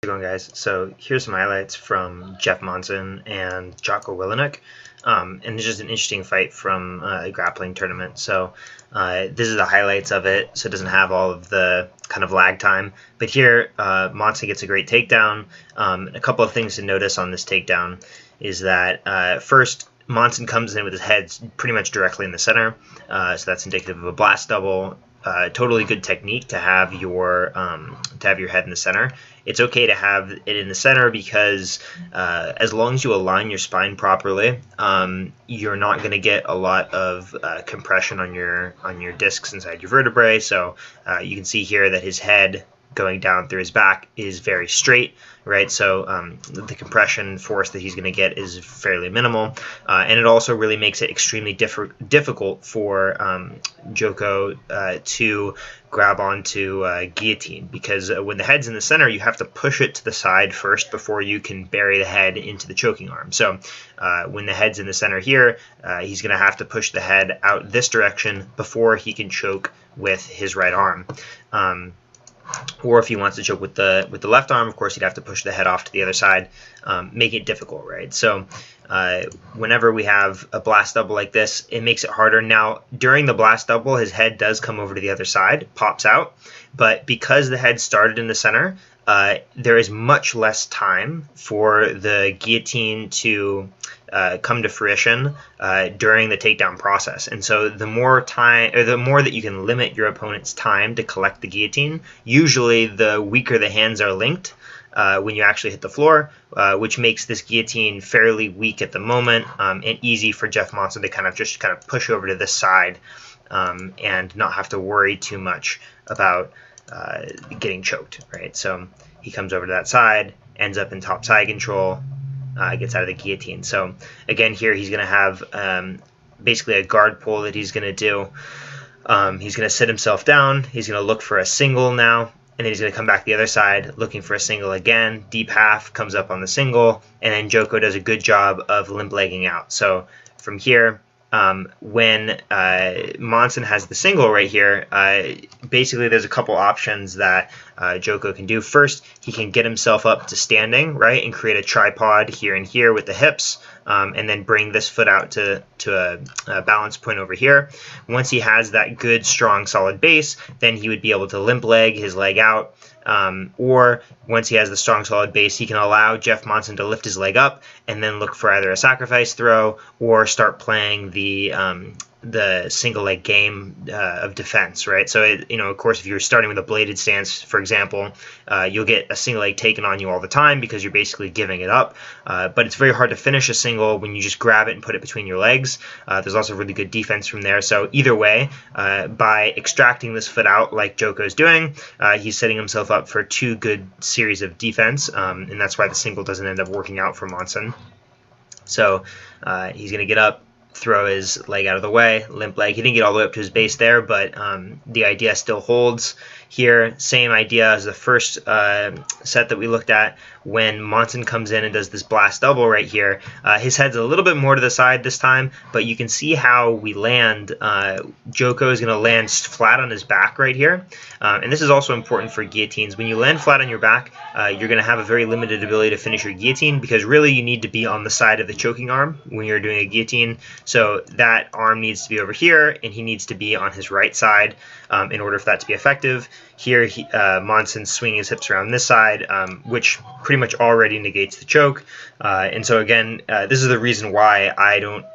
How's it going, guys? So here's some highlights from Jeff Monson and Wilinik. And it's just an interesting fight from a grappling tournament. So this is the highlights of it, so it doesn't have all of the kind of lag time. But here, Monson gets a great takedown. A couple of things to notice on this takedown is that first, Monson comes in with his head pretty much directly in the center, so that's indicative of a blast double. Totally good technique to have your head in the center. It's okay to have it in the center because as long as you align your spine properly, you're not going to get a lot of compression on your discs inside your vertebrae. So you can see here that his head going down through his back is very straight, right? So the compression force that he's going to get is fairly minimal, and it also really makes it extremely difficult for Joko to grab onto guillotine, because when the head's in the center, you have to push it to the side first before you can bury the head into the choking arm. So when the head's in the center here, he's going to have to push the head out this direction before he can choke with his right arm. Or if he wants to choke with the left arm, of course, he'd have to push the head off to the other side, make it difficult, right? So whenever we have a blast double like this, it makes it harder. Now, during the blast double, his head does come over to the other side, pops out, but because the head started in the center, there is much less time for the guillotine to come to fruition during the takedown process. And so the more time, or the more that you can limit your opponent's time to collect the guillotine, usually the weaker the hands are linked when you actually hit the floor, which makes this guillotine fairly weak at the moment, and easy for Jeff Monson to kind of push over to this side and not have to worry too much about getting choked, right? So he comes over to that side, ends up in top side control, gets out of the guillotine. So again, here he's going to have basically a guard pull that he's going to do. He's going to sit himself down. He's going to look for a single now, and then he's going to come back the other side looking for a single again. Deep half, comes up on the single, and then Joko does a good job of limp legging out. So from here, when Monson has the single right here, basically there's a couple options that Joko can do. First, he can get himself up to standing, right, and create a tripod here and here with the hips, and then bring this foot out to a balance point over here. Once he has that good, strong, solid base, then he would be able to limp leg his leg out. Or once he has the strong solid base, he can allow Jeff Monson to lift his leg up and then look for either a sacrifice throw or start playing the single leg game of defense, right? So of course, if you're starting with a bladed stance, for example, you'll get a single leg taken on you all the time because you're basically giving it up. But it's very hard to finish a single when you just grab it and put it between your legs. There's also really good defense from there. So either way, by extracting this foot out like Joko's doing, he's setting himself up for two good series of defense, and that's why the single doesn't end up working out for Monson. So he's going to get up, throw his leg out of the way, limp leg. He didn't get all the way up to his base there, but the idea still holds here. Same idea as the first set that we looked at. When Monson comes in and does this blast double right here, his head's a little bit more to the side this time, but you can see how we land. Joko is going to land flat on his back right here, and this is also important for guillotines. When you land flat on your back, you're going to have a very limited ability to finish your guillotine, because really you need to be on the side of the choking arm when you're doing a guillotine. So that arm needs to be over here, and he needs to be on his right side in order for that to be effective. Here, Monson's swinging his hips around this side, which pretty much already negates the choke. And so again, this is the reason why I don't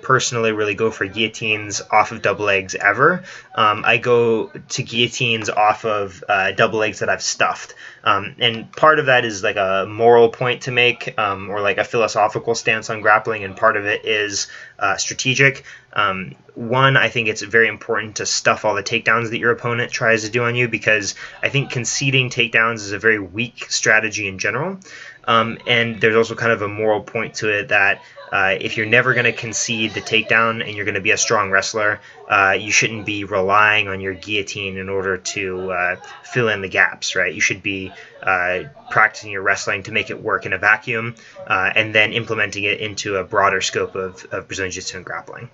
personally really go for guillotines off of double legs ever. I go to guillotines off of double legs that I've stuffed. And part of that is like a moral point to make, or like a philosophical stance on grappling, and part of it is strategic. One, I think it's very important to stuff all the takedowns that your opponent tries to do on you, because I think conceding takedowns is a very weak strategy in general. And there's also kind of a moral point to it that if you're never going to concede the takedown and you're going to be a strong wrestler, you shouldn't be relying on your guillotine in order to fill in the gaps, right? You should be practicing your wrestling to make it work in a vacuum, and then implementing it into a broader scope of Brazilian Jiu-Jitsu and grappling.